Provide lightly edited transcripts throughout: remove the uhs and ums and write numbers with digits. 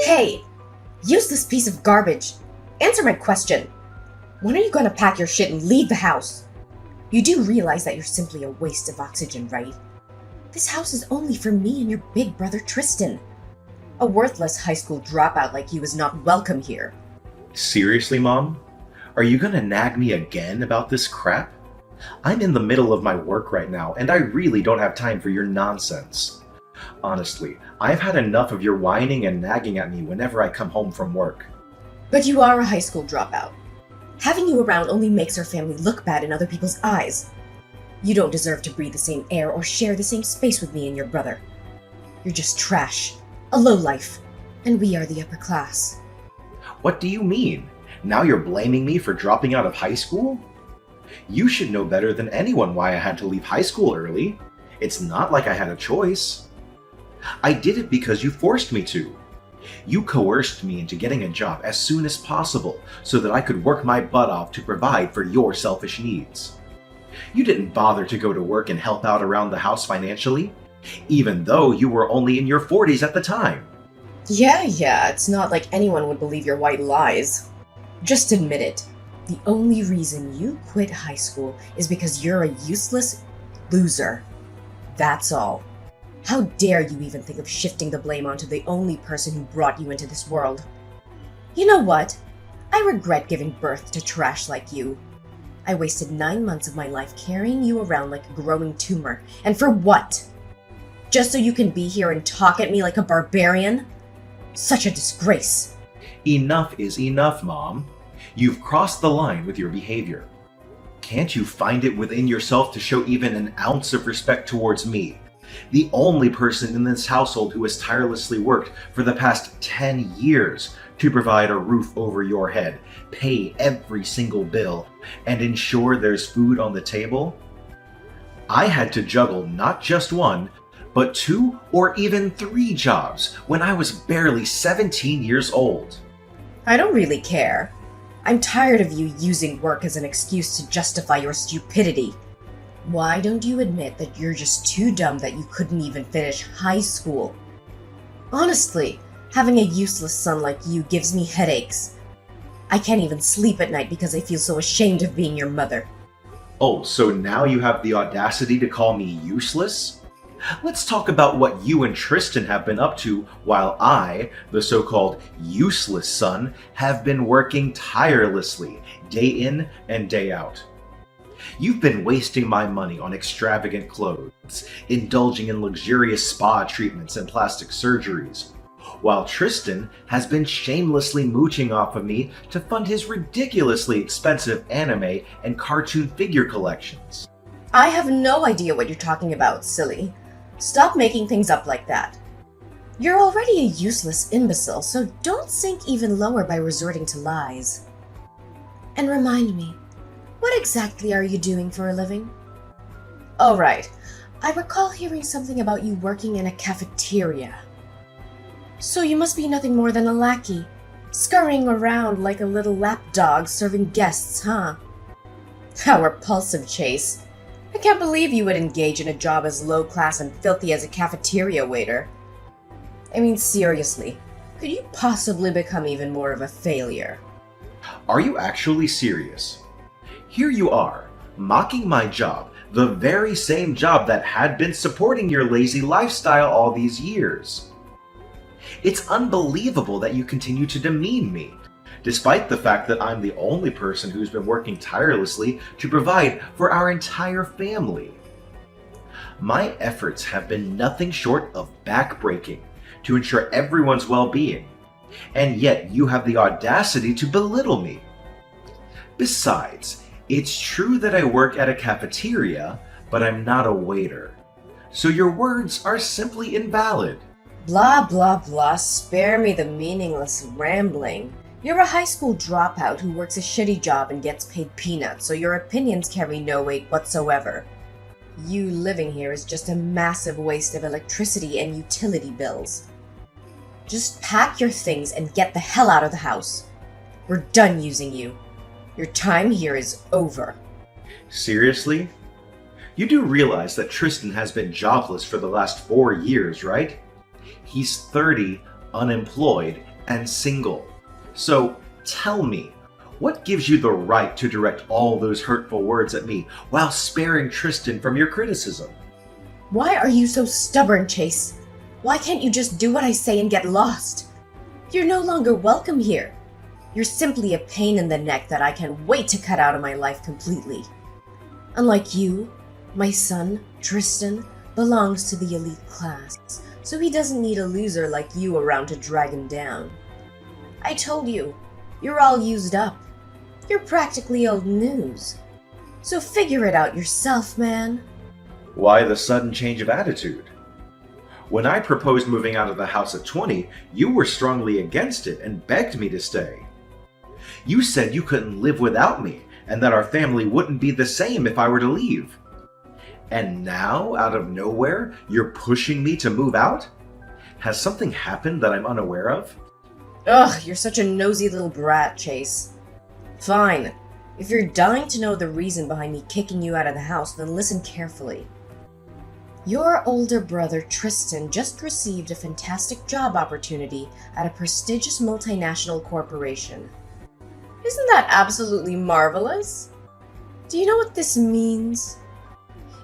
Hey, useless piece of garbage. Answer my question. When are you gonna pack your shit and leave the house? You do realize that you're simply a waste of oxygen, right? This house is only for me and your big brother Tristan. A worthless high school dropout like you is not welcome here. Seriously, Mom? Are you gonna nag me again about this crap? I'm in the middle of my work right now, and I really don't have time for your nonsense. Honestly, I've had enough of your whining and nagging at me whenever I come home from work. But you are a high school dropout. Having you around only makes our family look bad in other people's eyes. You don't deserve to breathe the same air or share the same space with me and your brother. You're just trash, a lowlife, and we are the upper class. What do you mean? Now you're blaming me for dropping out of high school? You should know better than anyone why I had to leave high school early. It's not like I had a choice. I did it because you forced me to. You coerced me into getting a job as soon as possible so that I could work my butt off to provide for your selfish needs. You didn't bother to go to work and help out around the house financially, even though you were only in your 40s at the time. Yeah, it's not like anyone would believe your white lies. Just admit it. The only reason you quit high school is because you're a useless loser. That's all. How dare you even think of shifting the blame onto the only person who brought you into this world? You know what? I regret giving birth to trash like you. I wasted 9 months of my life carrying you around like a growing tumor. And for what? Just so you can be here and talk at me like a barbarian? Such a disgrace. Enough is enough, Mom. You've crossed the line with your behavior. Can't you find it within yourself to show even an ounce of respect towards me, the only person in this household who has tirelessly worked for the past 10 years to provide a roof over your head, pay every single bill, and ensure there's food on the table? I had to juggle not just one, but 2 or even 3 jobs when I was barely 17 years old. I don't really care. I'm tired of you using work as an excuse to justify your stupidity. Why don't you admit that you're just too dumb that you couldn't even finish high school? Honestly, having a useless son like you gives me headaches. I can't even sleep at night because I feel so ashamed of being your mother. Oh, so now you have the audacity to call me useless? Let's talk about what you and Tristan have been up to while I, the so-called useless son, have been working tirelessly, day in and day out. You've been wasting my money on extravagant clothes, indulging in luxurious spa treatments and plastic surgeries, while Tristan has been shamelessly mooching off of me to fund his ridiculously expensive anime and cartoon figure collections. I have no idea what you're talking about, silly. Stop making things up like that. You're already a useless imbecile, so don't sink even lower by resorting to lies. And remind me, what exactly are you doing for a living? Oh, right. I recall hearing something about you working in a cafeteria. So you must be nothing more than a lackey, scurrying around like a little lapdog serving guests, huh? How repulsive, Chase. I can't believe you would engage in a job as low-class and filthy as a cafeteria waiter. I mean, seriously, could you possibly become even more of a failure? Are you actually serious? Here you are, mocking my job, the very same job that had been supporting your lazy lifestyle all these years. It's unbelievable that you continue to demean me, despite the fact that I'm the only person who's been working tirelessly to provide for our entire family. My efforts have been nothing short of backbreaking to ensure everyone's well-being, and yet you have the audacity to belittle me. Besides, it's true that I work at a cafeteria, but I'm not a waiter. So your words are simply invalid. Blah, blah, blah, spare me the meaningless rambling. You're a high school dropout who works a shitty job and gets paid peanuts, so your opinions carry no weight whatsoever. You living here is just a massive waste of electricity and utility bills. Just pack your things and get the hell out of the house. We're done using you. Your time here is over. Seriously? You do realize that Tristan has been jobless for the last 4 years, right? He's 30, unemployed, and single. So tell me, what gives you the right to direct all those hurtful words at me while sparing Tristan from your criticism? Why are you so stubborn, Chase? Why can't you just do what I say and get lost? You're no longer welcome here. You're simply a pain in the neck that I can't wait to cut out of my life completely. Unlike you, my son, Tristan, belongs to the elite class, so he doesn't need a loser like you around to drag him down. I told you, you're all used up. You're practically old news. So figure it out yourself, man. Why the sudden change of attitude? When I proposed moving out of the house at 20, you were strongly against it and begged me to stay. You said you couldn't live without me and that our family wouldn't be the same if I were to leave. And now, out of nowhere, you're pushing me to move out? Has something happened that I'm unaware of? Ugh, you're such a nosy little brat, Chase. Fine. If you're dying to know the reason behind me kicking you out of the house, then listen carefully. Your older brother, Tristan, just received a fantastic job opportunity at a prestigious multinational corporation. Isn't that absolutely marvelous? Do you know what this means?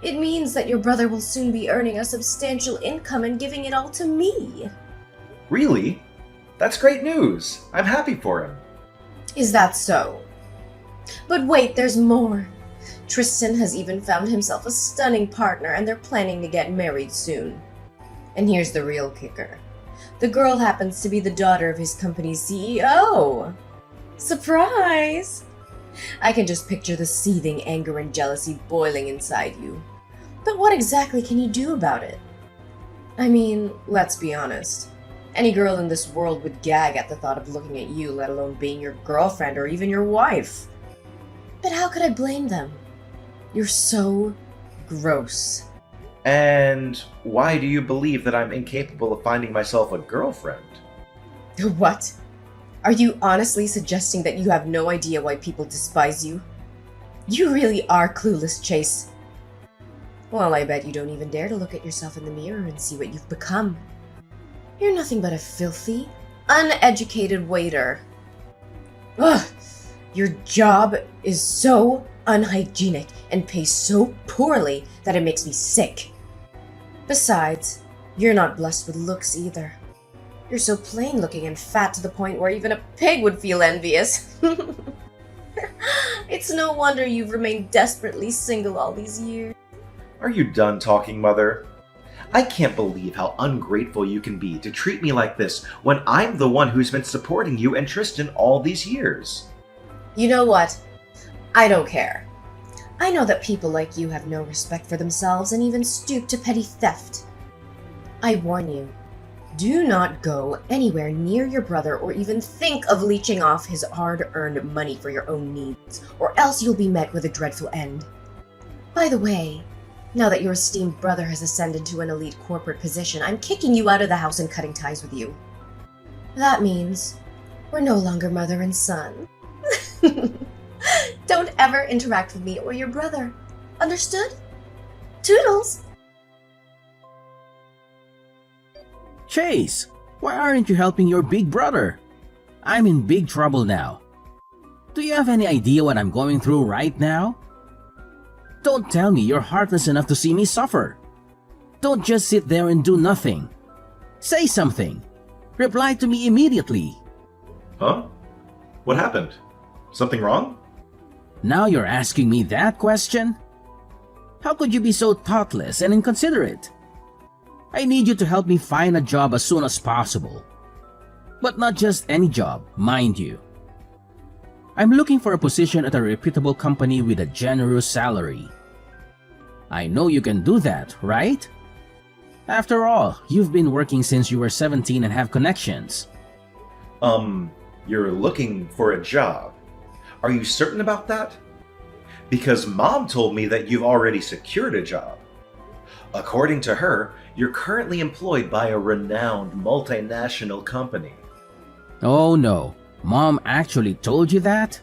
It means that your brother will soon be earning a substantial income and giving it all to me. Really? That's great news. I'm happy for him. Is that so? But wait, there's more. Tristan has even found himself a stunning partner and they're planning to get married soon. And here's the real kicker. The girl happens to be the daughter of his company's CEO. Surprise! I can just picture the seething anger and jealousy boiling inside you. But what exactly can you do about it? I mean, let's be honest. Any girl in this world would gag at the thought of looking at you, let alone being your girlfriend or even your wife. But how could I blame them? You're so gross. And why do you believe that I'm incapable of finding myself a girlfriend? What? Are you honestly suggesting that you have no idea why people despise you? You really are clueless, Chase. Well, I bet you don't even dare to look at yourself in the mirror and see what you've become. You're nothing but a filthy, uneducated waiter. Ugh! Your job is so unhygienic and pays so poorly that it makes me sick. Besides, you're not blessed with looks either. You're so plain looking and fat to the point where even a pig would feel envious. It's no wonder you've remained desperately single all these years. Are you done talking, Mother? I can't believe how ungrateful you can be to treat me like this when I'm the one who's been supporting you and Tristan all these years. You know what? I don't care. I know that people like you have no respect for themselves and even stoop to petty theft. I warn you, do not go anywhere near your brother or even think of leeching off his hard-earned money for your own needs, or else you'll be met with a dreadful end. By the way, now that your esteemed brother has ascended to an elite corporate position, I'm kicking you out of the house and cutting ties with you. That means we're no longer mother and son. Don't ever interact with me or your brother. Understood? Toodles! Chase, why aren't you helping your big brother? I'm in big trouble now. Do you have any idea what I'm going through right now? Don't tell me you're heartless enough to see me suffer. Don't just sit there and do nothing. Say something. Reply to me immediately. Huh? What happened? Something wrong? Now you're asking me that question? How could you be so thoughtless and inconsiderate? I need you to help me find a job as soon as possible. But not just any job, mind you. I'm looking for a position at a reputable company with a generous salary. I know you can do that, right? After all, you've been working since you were 17 and have connections. You're looking for a job. Are you certain about that? Because Mom told me that you've already secured a job. According to her, you're currently employed by a renowned multinational company. Oh no, Mom actually told you that?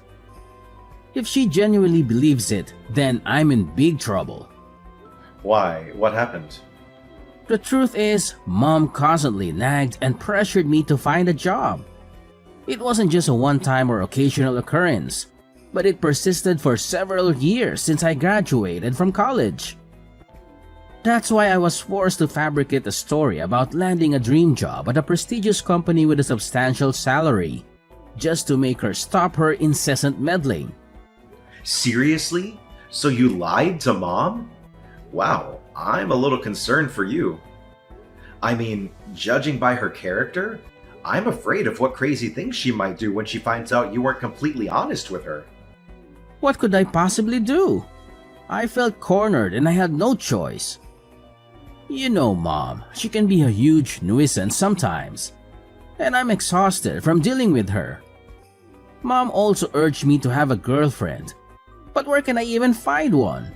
If she genuinely believes it, then I'm in big trouble. Why? What happened? The truth is, Mom constantly nagged and pressured me to find a job. It wasn't just a one-time or occasional occurrence, but it persisted for several years since I graduated from college. That's why I was forced to fabricate a story about landing a dream job at a prestigious company with a substantial salary, just to make her stop her incessant meddling. Seriously? So you lied to Mom? Wow, I'm a little concerned for you. I mean, judging by her character, I'm afraid of what crazy things she might do when she finds out you weren't completely honest with her. What could I possibly do? I felt cornered and I had no choice. You know, Mom, she can be a huge nuisance sometimes, and I'm exhausted from dealing with her. Mom also urged me to have a girlfriend, but where can I even find one?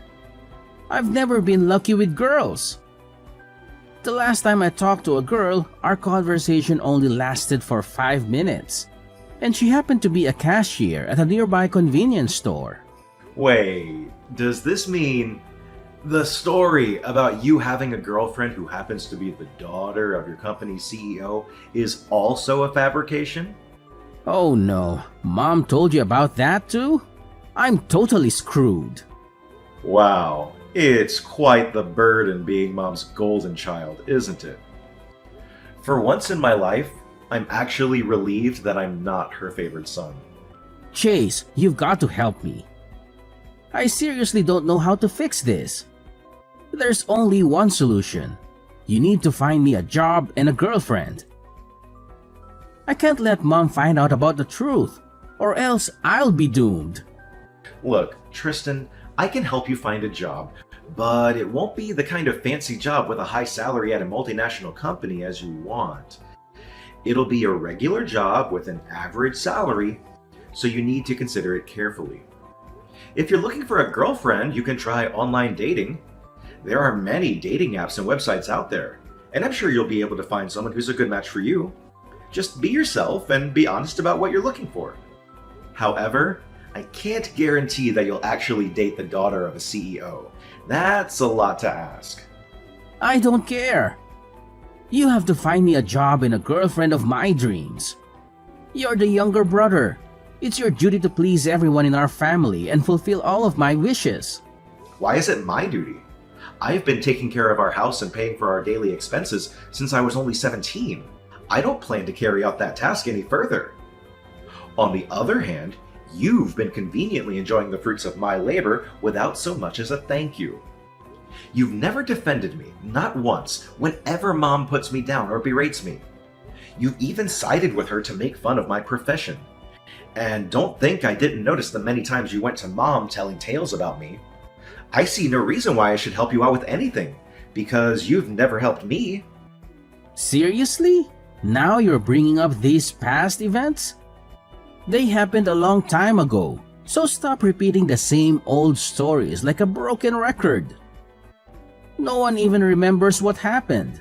I've never been lucky with girls. The last time I talked to a girl, our conversation only lasted for 5 minutes, and she happened to be a cashier at a nearby convenience store. Wait, does this mean the story about you having a girlfriend who happens to be the daughter of your company's CEO is also a fabrication? Oh no, Mom told you about that too? I'm totally screwed. Wow, it's quite the burden being Mom's golden child, isn't it? For once in my life, I'm actually relieved that I'm not her favorite son. Chase, you've got to help me. I seriously don't know how to fix this. There's only one solution. You need to find me a job and a girlfriend. I can't let Mom find out about the truth, or else I'll be doomed. Look, Tristan, I can help you find a job, but it won't be the kind of fancy job with a high salary at a multinational company as you want. It'll be a regular job with an average salary, so you need to consider it carefully. If you're looking for a girlfriend, you can try online dating. There are many dating apps and websites out there, and I'm sure you'll be able to find someone who's a good match for you. Just be yourself and be honest about what you're looking for. However, I can't guarantee that you'll actually date the daughter of a CEO. That's a lot to ask. I don't care. You have to find me a job and a girlfriend of my dreams. You're the younger brother. It's your duty to please everyone in our family and fulfill all of my wishes. Why is it my duty? I've been taking care of our house and paying for our daily expenses since I was only 17. I don't plan to carry out that task any further. On the other hand, you've been conveniently enjoying the fruits of my labor without so much as a thank you. You've never defended me, not once, whenever Mom puts me down or berates me. You've even sided with her to make fun of my profession. And don't think I didn't notice the many times you went to Mom telling tales about me. I see no reason why I should help you out with anything, because you've never helped me. Seriously? Now you're bringing up these past events? They happened a long time ago, so stop repeating the same old stories like a broken record. No one even remembers what happened.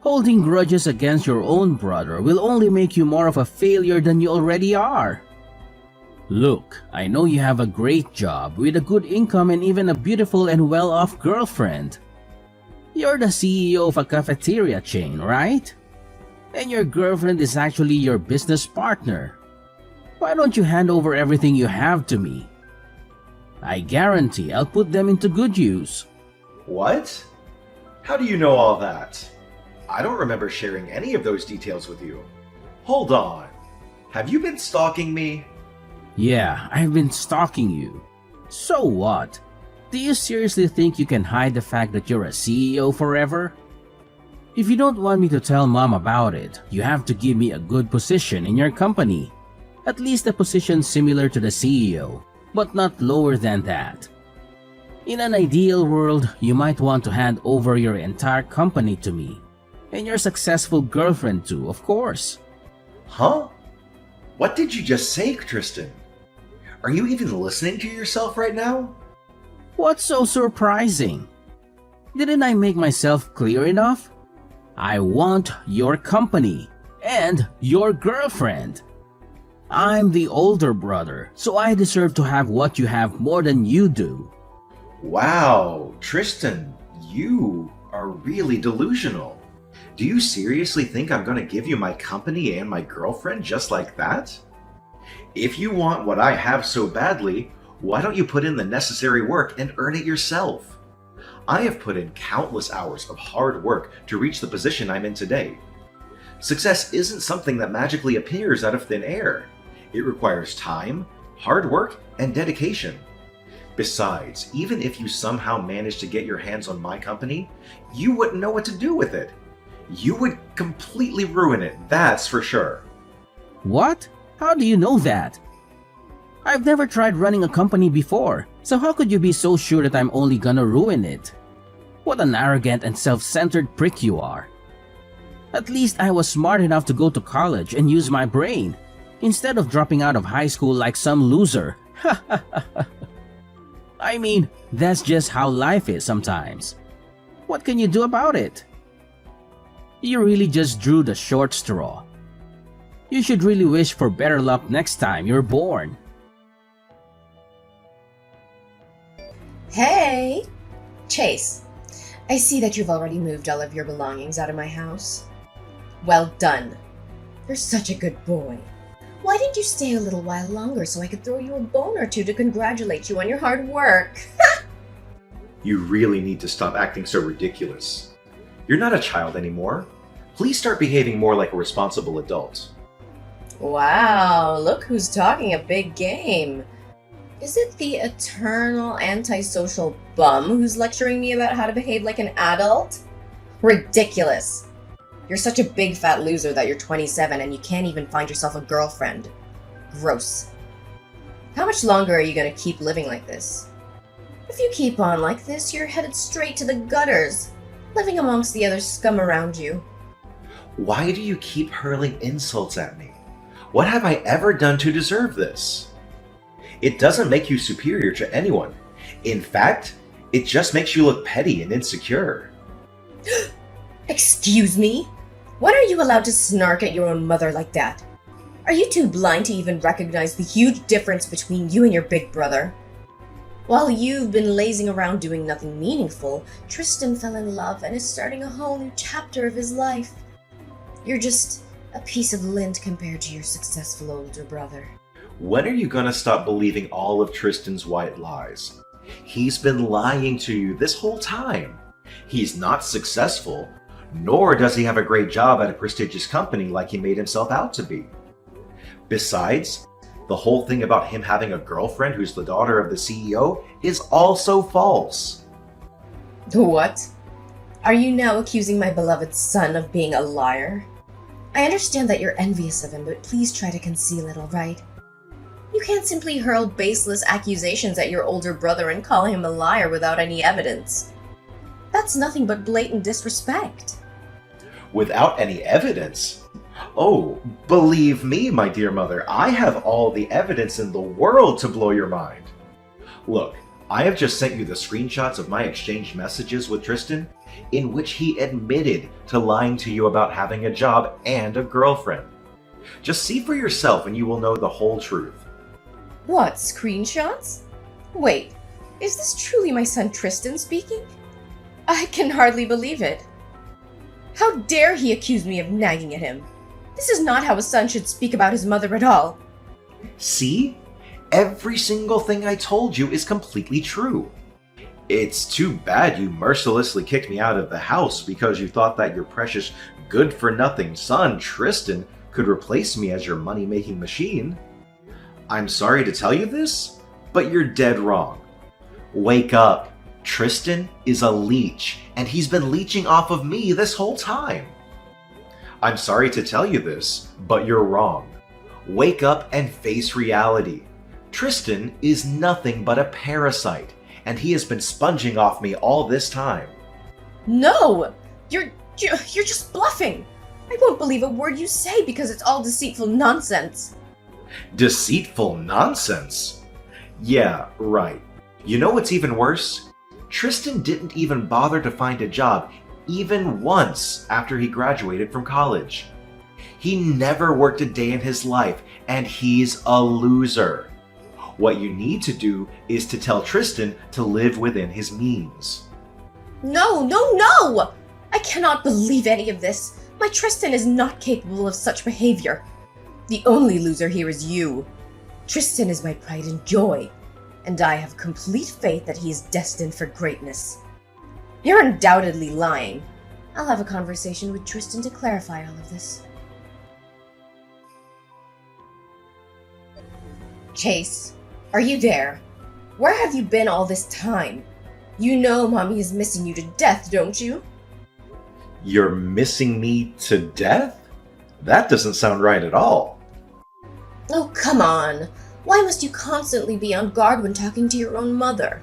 Holding grudges against your own brother will only make you more of a failure than you already are. Look, I know you have a great job with a good income and even a beautiful and well-off girlfriend. You're the CEO of a cafeteria chain, right? And your girlfriend is actually your business partner. Why don't you hand over everything you have to me? I guarantee I'll put them into good use. What? How do you know all that? I don't remember sharing any of those details with you. Hold on. Have you been stalking me? Yeah, I've been stalking you. So what? Do you seriously think you can hide the fact that you're a CEO forever? If you don't want me to tell Mom about it, you have to give me a good position in your company. At least a position similar to the CEO, but not lower than that. In an ideal world, you might want to hand over your entire company to me. And your successful girlfriend too, of course. Huh? What did you just say, Tristan? Are you even listening to yourself right now? What's so surprising? Didn't I make myself clear enough? I want your company and your girlfriend. I'm the older brother, so I deserve to have what you have more than you do. Wow, Tristan, you are really delusional. Do you seriously think I'm gonna give you my company and my girlfriend just like that? If you want what I have so badly, why don't you put in the necessary work and earn it yourself? I have put in countless hours of hard work to reach the position I'm in today. Success isn't something that magically appears out of thin air. It requires time, hard work, and dedication. Besides, even if you somehow managed to get your hands on my company, you wouldn't know what to do with it. You would completely ruin it, that's for sure. What? How do you know that? I've never tried running a company before, so how could you be so sure that I'm only gonna ruin it? What an arrogant and self-centered prick you are. At least I was smart enough to go to college and use my brain, instead of dropping out of high school like some loser. I mean, that's just how life is sometimes. What can you do about it? You really just drew the short straw. You should really wish for better luck next time you're born. Hey! Chase, I see that you've already moved all of your belongings out of my house. Well done. You're such a good boy. Why didn't you stay a little while longer so I could throw you a bone or two to congratulate you on your hard work? You really need to stop acting so ridiculous. You're not a child anymore. Please start behaving more like a responsible adult. Wow, look who's talking a big game. Is it the eternal antisocial bum who's lecturing me about how to behave like an adult? Ridiculous. You're such a big fat loser that you're 27 and you can't even find yourself a girlfriend. Gross. How much longer are you gonna keep living like this? If you keep on like this, you're headed straight to the gutters, living amongst the other scum around you. Why do you keep hurling insults at me? What have I ever done to deserve this? It doesn't make you superior to anyone. In fact, it just makes you look petty and insecure. Excuse me? When are you allowed to snark at your own mother like that? Are you too blind to even recognize the huge difference between you and your big brother? While you've been lazing around doing nothing meaningful, Tristan fell in love and is starting a whole new chapter of his life. You're just a piece of lint compared to your successful older brother. When are you gonna stop believing all of Tristan's white lies? He's been lying to you this whole time. He's not successful, nor does he have a great job at a prestigious company like he made himself out to be. Besides, the whole thing about him having a girlfriend who's the daughter of the CEO is also false. What? Are you now accusing my beloved son of being a liar? I understand that you're envious of him, but please try to conceal it, alright? You can't simply hurl baseless accusations at your older brother and call him a liar without any evidence. That's nothing but blatant disrespect. Without any evidence? Oh, believe me, my dear mother, I have all the evidence in the world to blow your mind. Look, I have just sent you the screenshots of my exchanged messages with Tristan, in which he admitted to lying to you about having a job and a girlfriend. Just see for yourself and you will know the whole truth. What, screenshots? Wait, is this truly my son Tristan speaking? I can hardly believe it. How dare he accuse me of nagging at him? This is not how a son should speak about his mother at all. See? Every single thing I told you is completely true. It's too bad you mercilessly kicked me out of the house because you thought that your precious good-for-nothing son, Tristan, could replace me as your money-making machine. I'm sorry to tell you this, but you're dead wrong. Wake up. Tristan is a leech, and he's been leeching off of me this whole time. I'm sorry to tell you this, but you're wrong. Wake up and face reality. Tristan is nothing but a parasite, and he has been sponging off me all this time. No! You're just bluffing! I won't believe a word you say because it's all deceitful nonsense. Deceitful nonsense? Yeah, right. You know what's even worse? Tristan didn't even bother to find a job even once after he graduated from college. He never worked a day in his life, and he's a loser. What you need to do is to tell Tristan to live within his means. No! I cannot believe any of this. My Tristan is not capable of such behavior. The only loser here is you. Tristan is my pride and joy, and I have complete faith that he is destined for greatness. You're undoubtedly lying. I'll have a conversation with Tristan to clarify all of this. Chase, are you there? Where have you been all this time? You know Mommy is missing you to death, don't you? You're missing me to death? That doesn't sound right at all. Oh, come on. Why must you constantly be on guard when talking to your own mother?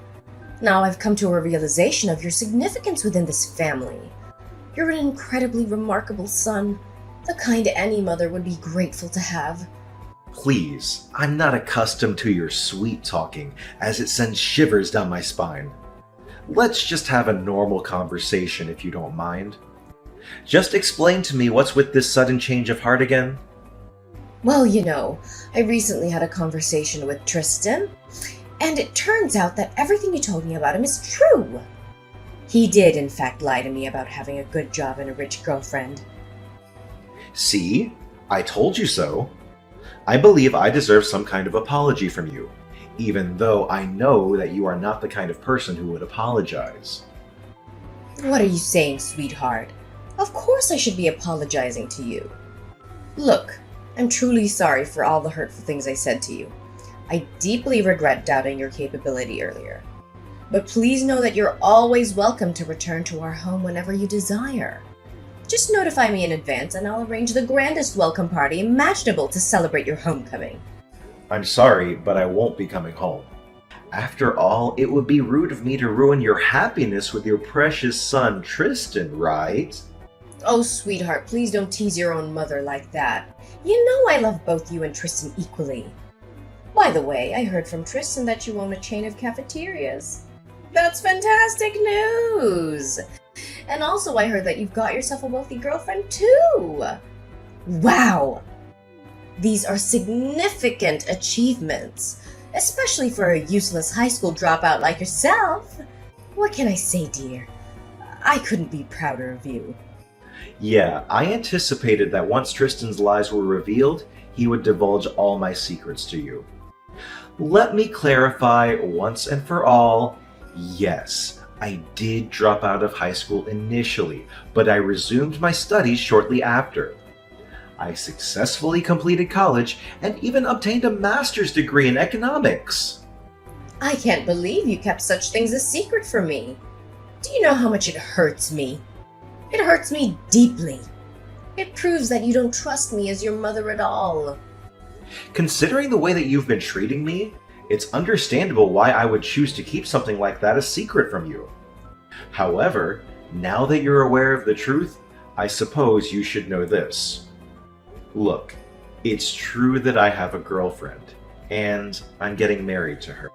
Now I've come to a realization of your significance within this family. You're an incredibly remarkable son, the kind any mother would be grateful to have. Please, I'm not accustomed to your sweet talking, as it sends shivers down my spine. Let's just have a normal conversation if you don't mind. Just explain to me what's with this sudden change of heart again. Well, you know, I recently had a conversation with Tristan, and it turns out that everything you told me about him is true. He did, in fact, lie to me about having a good job and a rich girlfriend. See? I told you so. I believe I deserve some kind of apology from you, even though I know that you are not the kind of person who would apologize. What are you saying, sweetheart? Of course I should be apologizing to you. Look, I'm truly sorry for all the hurtful things I said to you. I deeply regret doubting your capability earlier. But please know that you're always welcome to return to our home whenever you desire. Just notify me in advance and I'll arrange the grandest welcome party imaginable to celebrate your homecoming. I'm sorry, but I won't be coming home. After all, it would be rude of me to ruin your happiness with your precious son, Tristan, right? Oh, sweetheart, please don't tease your own mother like that. You know I love both you and Tristan equally. By the way, I heard from Tristan that you own a chain of cafeterias. That's fantastic news! And also I heard that you've got yourself a wealthy girlfriend too! Wow! These are significant achievements, especially for a useless high school dropout like yourself. What can I say, dear? I couldn't be prouder of you. Yeah, I anticipated that once Tristan's lies were revealed, he would divulge all my secrets to you. Let me clarify once and for all, yes, I did drop out of high school initially, but I resumed my studies shortly after. I successfully completed college and even obtained a master's degree in economics. I can't believe you kept such things a secret from me. Do you know how much it hurts me? It hurts me deeply. It proves that you don't trust me as your mother at all. Considering the way that you've been treating me, it's understandable why I would choose to keep something like that a secret from you. However, now that you're aware of the truth, I suppose you should know this. Look, it's true that I have a girlfriend, and I'm getting married to her.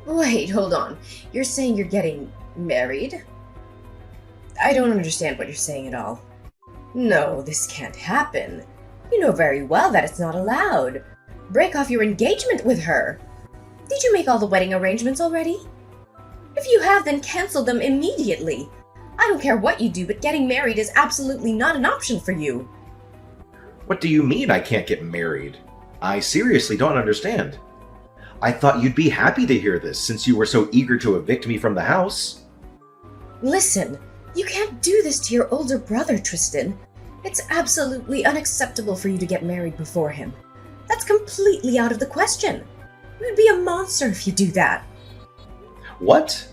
Wait, hold on. You're saying you're getting married? I don't understand what you're saying at all. No, this can't happen. You know very well that it's not allowed. Break off your engagement with her. Did you make all the wedding arrangements already? If you have, then cancel them immediately. I don't care what you do, but getting married is absolutely not an option for you. What do you mean I can't get married? I seriously don't understand. I thought you'd be happy to hear this since you were so eager to evict me from the house. Listen, you can't do this to your older brother, Tristan. It's absolutely unacceptable for you to get married before him. That's completely out of the question. You'd be a monster if you do that. What?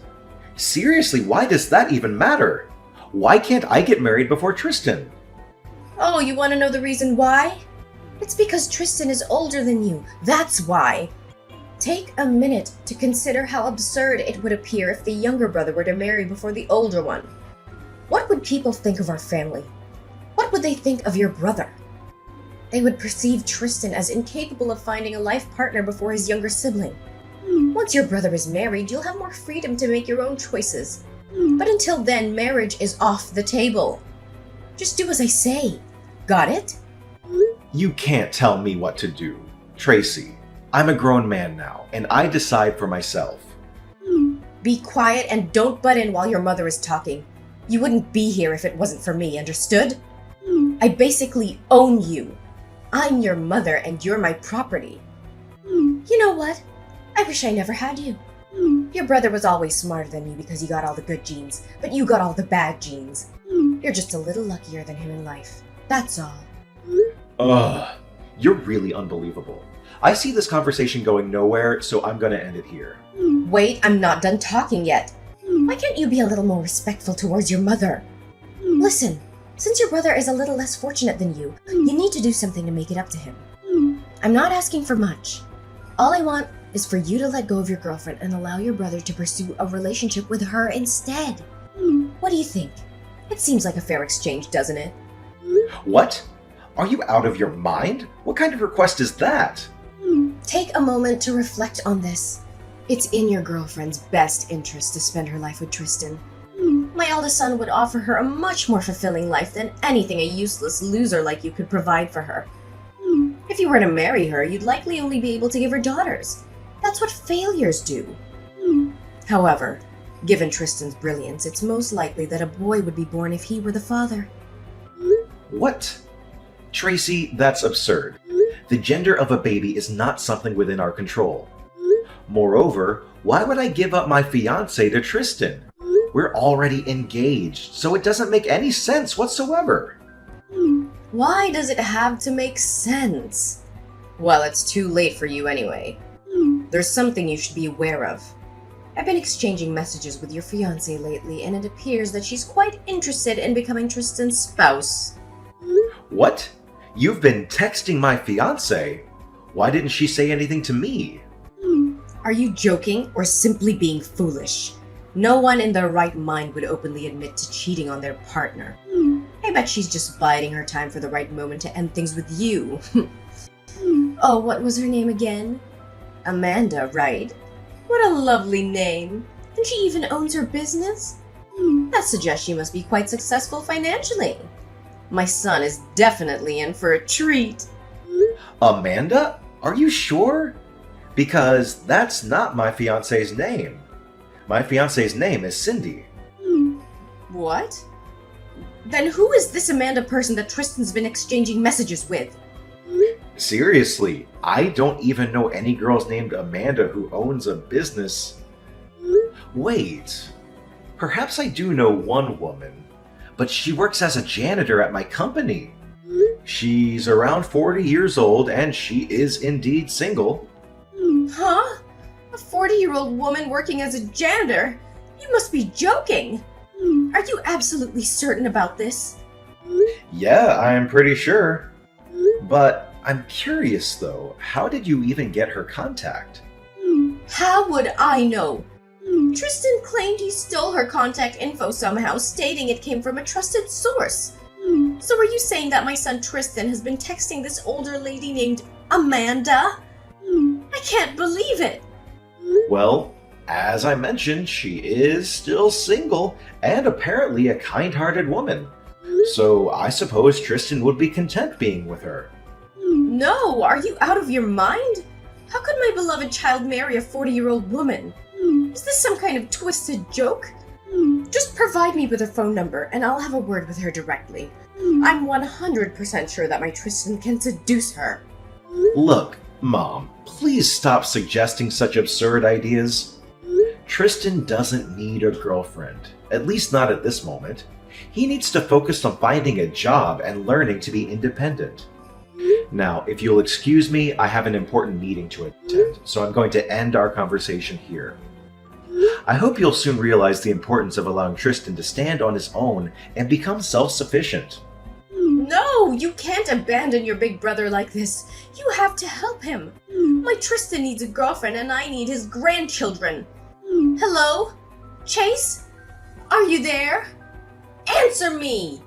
Seriously, why does that even matter? Why can't I get married before Tristan? Oh, you want to know the reason why? It's because Tristan is older than you. That's why. Take a minute to consider how absurd it would appear if the younger brother were to marry before the older one. What would people think of our family? What would they think of your brother? They would perceive Tristan as incapable of finding a life partner before his younger sibling. Once your brother is married, you'll have more freedom to make your own choices. But until then, marriage is off the table. Just do as I say. Got it? You can't tell me what to do. Tracy, I'm a grown man now, and I decide for myself. Be quiet and don't butt in while your mother is talking. You wouldn't be here if it wasn't for me, understood? I basically own you. I'm your mother and you're my property. You know what? I wish I never had you. Your brother was always smarter than me because he got all the good genes, but you got all the bad genes. You're just a little luckier than him in life. That's all. Ugh, you're really unbelievable. I see this conversation going nowhere, so I'm gonna end it here. Wait, I'm not done talking yet. Why can't you be a little more respectful towards your mother? Listen, since your brother is a little less fortunate than you need to do something to make it up to him. I'm not asking for much. All I want is for you to let go of your girlfriend and allow your brother to pursue a relationship with her instead. What do you think? It seems like a fair exchange, doesn't it? What? Are you out of your mind? What kind of request is that? Take a moment to reflect on this. It's in your girlfriend's best interest to spend her life with Tristan. My eldest son would offer her a much more fulfilling life than anything a useless loser like you could provide for her. If you were to marry her, you'd likely only be able to give her daughters. That's what failures do. However, given Tristan's brilliance, it's most likely that a boy would be born if he were the father. What? Tracy, that's absurd. The gender of a baby is not something within our control. Moreover, why would I give up my fiancé to Tristan? We're already engaged, so it doesn't make any sense whatsoever. Why does it have to make sense? Well, it's too late for you anyway. There's something you should be aware of. I've been exchanging messages with your fiancé lately, and it appears that she's quite interested in becoming Tristan's spouse. What? You've been texting my fiancé? Why didn't she say anything to me? Are you joking or simply being foolish? No one in their right mind would openly admit to cheating on their partner. I bet she's just biding her time for the right moment to end things with you. Oh, what was her name again? Amanda, right? What a lovely name. And she even owns her business? That suggests she must be quite successful financially. My son is definitely in for a treat. Amanda? Are you sure? Because that's not my fiancé's name. My fiancé's name is Cindy. What? Then who is this Amanda person that Tristan's been exchanging messages with? Seriously, I don't even know any girls named Amanda who owns a business. Wait, perhaps I do know one woman, but she works as a janitor at my company. She's around 40 years old and she is indeed single. Huh? A 40-year-old woman working as a janitor? You must be joking! Are you absolutely certain about this? Yeah, I'm pretty sure. But I'm curious though, how did you even get her contact? How would I know? Tristan claimed he stole her contact info somehow, stating it came from a trusted source. So are you saying that my son Tristan has been texting this older lady named Amanda? I can't believe it! Well, as I mentioned, she is still single and apparently a kind-hearted woman. So I suppose Tristan would be content being with her. No, are you out of your mind? How could my beloved child marry a 40-year-old woman? Is this some kind of twisted joke? Just provide me with her phone number and I'll have a word with her directly. I'm 100% sure that my Tristan can seduce her. Look, Mom, please stop suggesting such absurd ideas. Tristan doesn't need a girlfriend, at least not at this moment. He needs to focus on finding a job and learning to be independent. Now, if you'll excuse me, I have an important meeting to attend, so I'm going to end our conversation here. I hope you'll soon realize the importance of allowing Tristan to stand on his own and become self-sufficient. No, you can't abandon your big brother like this. You have to help him. My Tristan needs a girlfriend and I need his grandchildren. Hello? Chase? Are you there? Answer me!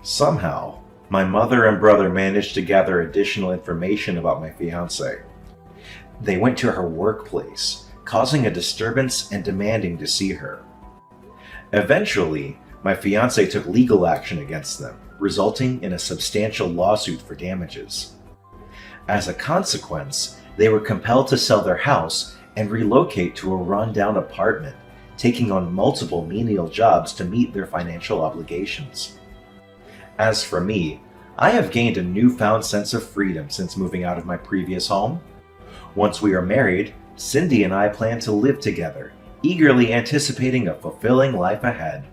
Somehow, my mother and brother managed to gather additional information about my fiancé. They went to her workplace, causing a disturbance and demanding to see her. Eventually, my fiancé took legal action against them, resulting in a substantial lawsuit for damages. As a consequence, they were compelled to sell their house and relocate to a rundown apartment, taking on multiple menial jobs to meet their financial obligations. As for me, I have gained a newfound sense of freedom since moving out of my previous home. Once we are married, Cindy and I plan to live together, eagerly anticipating a fulfilling life ahead.